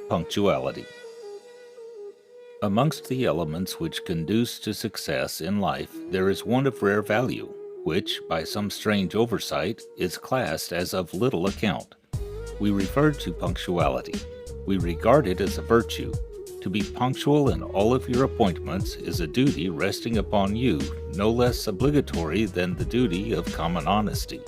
Punctuality. Amongst the elements which conduce to success in life, there is one of rare value, which, by some strange oversight, is classed as of little account. We refer to punctuality. We regard it as a virtue. To be punctual in all of your appointments is a duty resting upon you, no less obligatory than the duty of common honesty.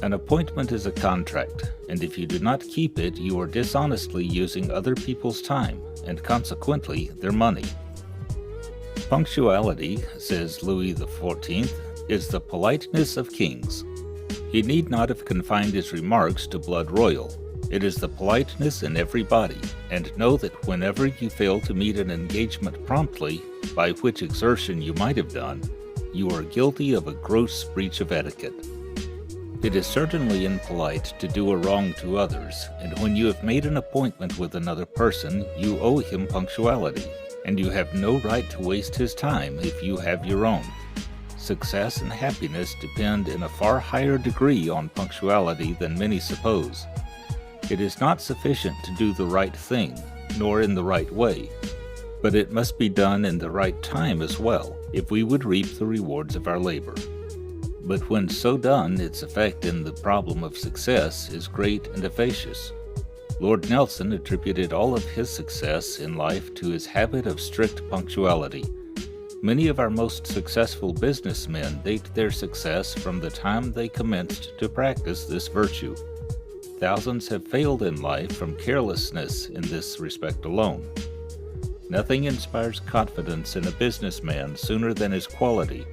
An appointment is a contract, and if you do not keep it, you are dishonestly using other people's time, and consequently their money. Punctuality, says Louis XIV, is the politeness of kings. He need not have confined his remarks to blood royal. It is the politeness in every body, and know that whenever you fail to meet an engagement promptly, by which exertion you might have done, you are guilty of a gross breach of etiquette. It is certainly impolite to do a wrong to others, and when you have made an appointment with another person, you owe him punctuality, and you have no right to waste his time if you have your own. Success and happiness depend in a far higher degree on punctuality than many suppose. It is not sufficient to do the right thing, nor in the right way, but it must be done in the right time as well, if we would reap the rewards of our labor. But when so done, its effect in the problem of success is great and efficacious. Lord Nelson attributed all of his success in life to his habit of strict punctuality. Many of our most successful businessmen date their success from the time they commenced to practice this virtue. Thousands have failed in life from carelessness in this respect alone. Nothing inspires confidence in a businessman sooner than his quality,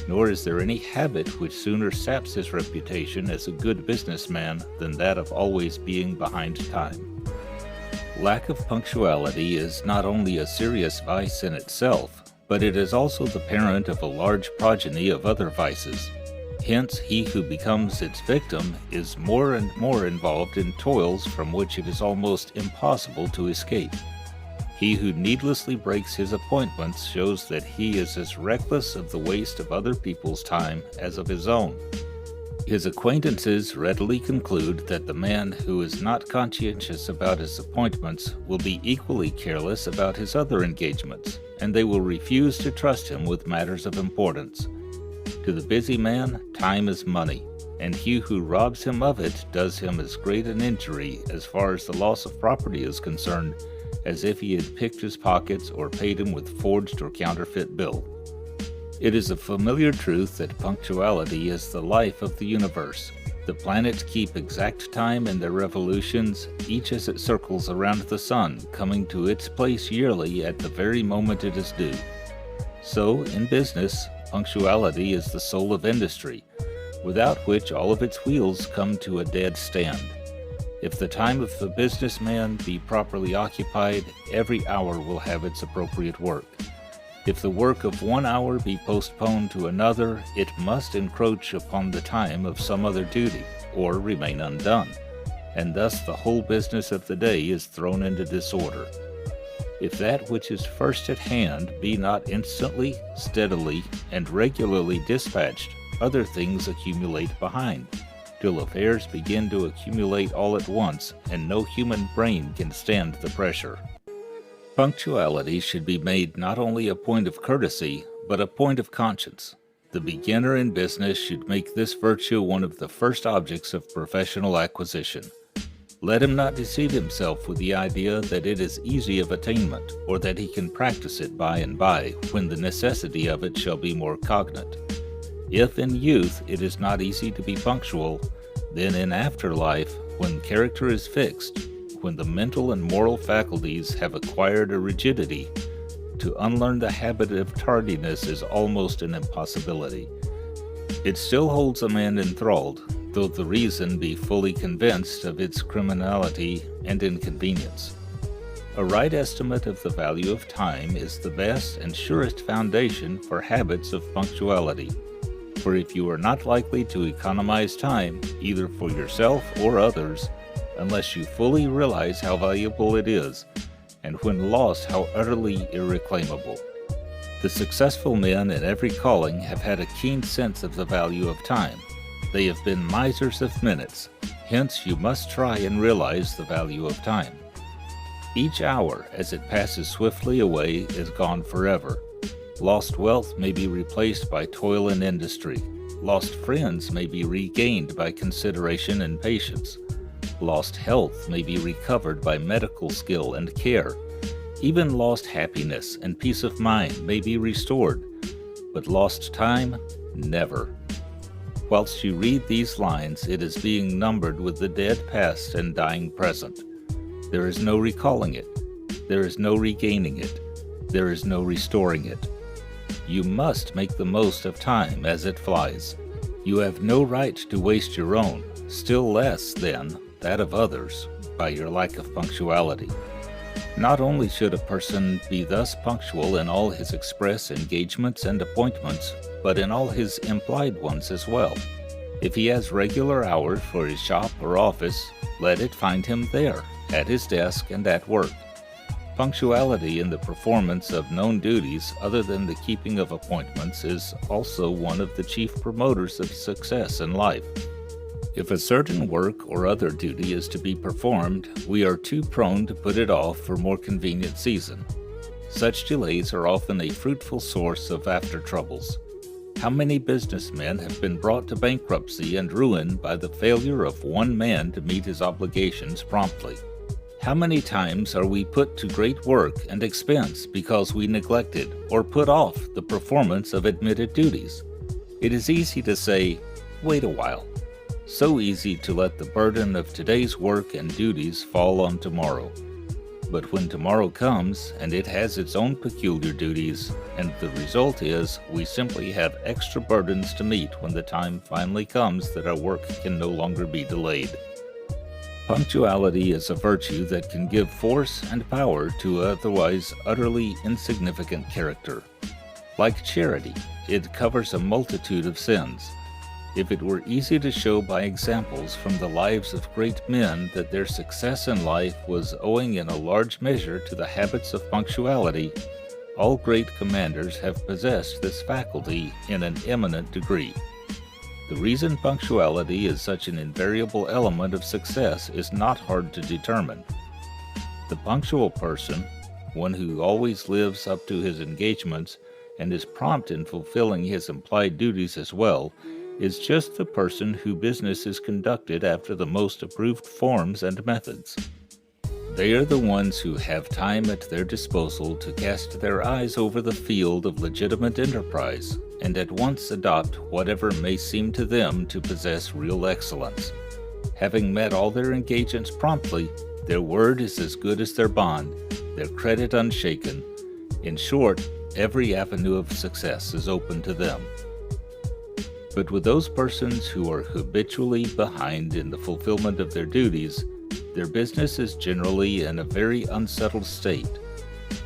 nor is there any habit which sooner saps his reputation as a good businessman than that of always being behind time. Lack of punctuality is not only a serious vice in itself, but it is also the parent of a large progeny of other vices. Hence, he who becomes its victim is more and more involved in toils from which it is almost impossible to escape. He who needlessly breaks his appointments shows that he is as reckless of the waste of other people's time as of his own. His acquaintances readily conclude that the man who is not conscientious about his appointments will be equally careless about his other engagements, and they will refuse to trust him with matters of importance. To the busy man, time is money, and he who robs him of it does him as great an injury as far as the loss of property is concerned as if he had picked his pockets or paid him with forged or counterfeit bill. It is a familiar truth that punctuality is the life of the universe. The planets keep exact time in their revolutions, each as it circles around the sun, coming to its place yearly at the very moment it is due. So, in business, punctuality is the soul of industry, without which all of its wheels come to a dead stand. If the time of the businessman be properly occupied, every hour will have its appropriate work. If the work of 1 hour be postponed to another, it must encroach upon the time of some other duty, or remain undone, and thus the whole business of the day is thrown into disorder. If that which is first at hand be not instantly, steadily, and regularly dispatched, other things accumulate behind, till affairs begin to accumulate all at once, and no human brain can stand the pressure. Punctuality should be made not only a point of courtesy, but a point of conscience. The beginner in business should make this virtue one of the first objects of professional acquisition. Let him not deceive himself with the idea that it is easy of attainment, or that he can practice it by and by, when the necessity of it shall be more cognate. If in youth it is not easy to be punctual, then in after life, when character is fixed, when the mental and moral faculties have acquired a rigidity, to unlearn the habit of tardiness is almost an impossibility. It still holds a man enthralled, though the reason be fully convinced of its criminality and inconvenience. A right estimate of the value of time is the best and surest foundation for habits of punctuality. For if you are not likely to economize time, either for yourself or others, unless you fully realize how valuable it is, and when lost how utterly irreclaimable. The successful men in every calling have had a keen sense of the value of time. They have been misers of minutes, hence you must try and realize the value of time. Each hour, as it passes swiftly away, is gone forever. Lost wealth may be replaced by toil and industry. Lost friends may be regained by consideration and patience. Lost health may be recovered by medical skill and care. Even lost happiness and peace of mind may be restored, but lost time, never. Whilst you read these lines, it is being numbered with the dead past and dying present. There is no recalling it. There is no regaining it. There is no restoring it. You must make the most of time as it flies. You have no right to waste your own, still less, then, that of others, by your lack of punctuality. Not only should a person be thus punctual in all his express engagements and appointments, but in all his implied ones as well. If he has regular hours for his shop or office, let it find him there, at his desk and at work. Punctuality in the performance of known duties other than the keeping of appointments is also one of the chief promoters of success in life. If a certain work or other duty is to be performed, we are too prone to put it off for more convenient season. Such delays are often a fruitful source of after troubles. How many businessmen have been brought to bankruptcy and ruin by the failure of one man to meet his obligations promptly? How many times are we put to great work and expense because we neglected or put off the performance of admitted duties? It is easy to say, wait a while. So easy to let the burden of today's work and duties fall on tomorrow. But when tomorrow comes, and it has its own peculiar duties, and the result is we simply have extra burdens to meet when the time finally comes that our work can no longer be delayed. Punctuality is a virtue that can give force and power to otherwise utterly insignificant character. Like charity, it covers a multitude of sins. If it were easy to show by examples from the lives of great men that their success in life was owing in a large measure to the habits of punctuality, all great commanders have possessed this faculty in an eminent degree. The reason punctuality is such an invariable element of success is not hard to determine. The punctual person, one who always lives up to his engagements and is prompt in fulfilling his implied duties as well, is just the person whose business is conducted after the most approved forms and methods. They are the ones who have time at their disposal to cast their eyes over the field of legitimate enterprise and at once adopt whatever may seem to them to possess real excellence. Having met all their engagements promptly, their word is as good as their bond, their credit unshaken. In short, every avenue of success is open to them. But with those persons who are habitually behind in the fulfillment of their duties, their business is generally in a very unsettled state.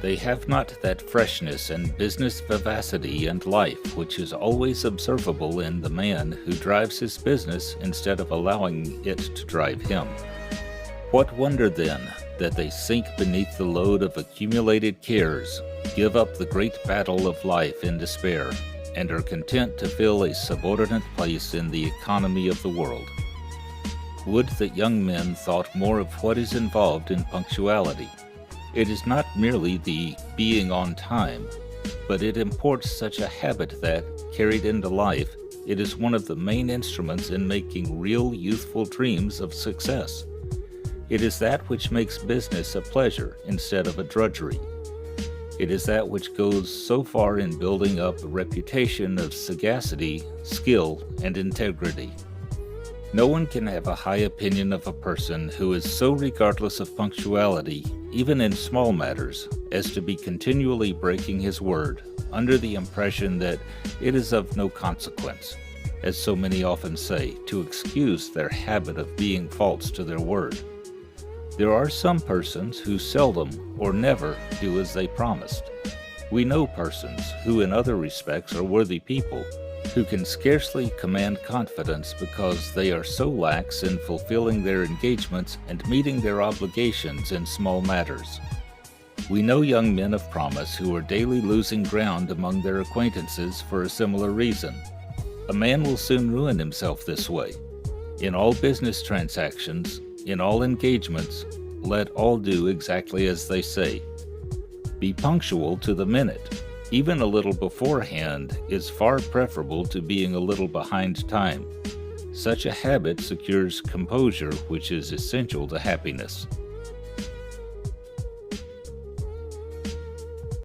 They have not that freshness and business vivacity and life which is always observable in the man who drives his business instead of allowing it to drive him. What wonder then that they sink beneath the load of accumulated cares, give up the great battle of life in despair, and are content to fill a subordinate place in the economy of the world. Would that young men thought more of what is involved in punctuality. It is not merely the being on time, but it imports such a habit that, carried into life, it is one of the main instruments in making real youthful dreams of success. It is that which makes business a pleasure instead of a drudgery. It is that which goes so far in building up a reputation of sagacity, skill, and integrity. No one can have a high opinion of a person who is so regardless of punctuality, even in small matters, as to be continually breaking his word, under the impression that it is of no consequence, as so many often say, to excuse their habit of being false to their word. There are some persons who seldom or never do as they promised. We know persons who in other respects are worthy people, who can scarcely command confidence because they are so lax in fulfilling their engagements and meeting their obligations in small matters. We know young men of promise who are daily losing ground among their acquaintances for a similar reason. A man will soon ruin himself this way. In all business transactions, in all engagements, Let all do exactly as they say. Be punctual to the minute. Even a little beforehand is far preferable to being a little behind time. Such a habit secures composure, which is essential to happiness.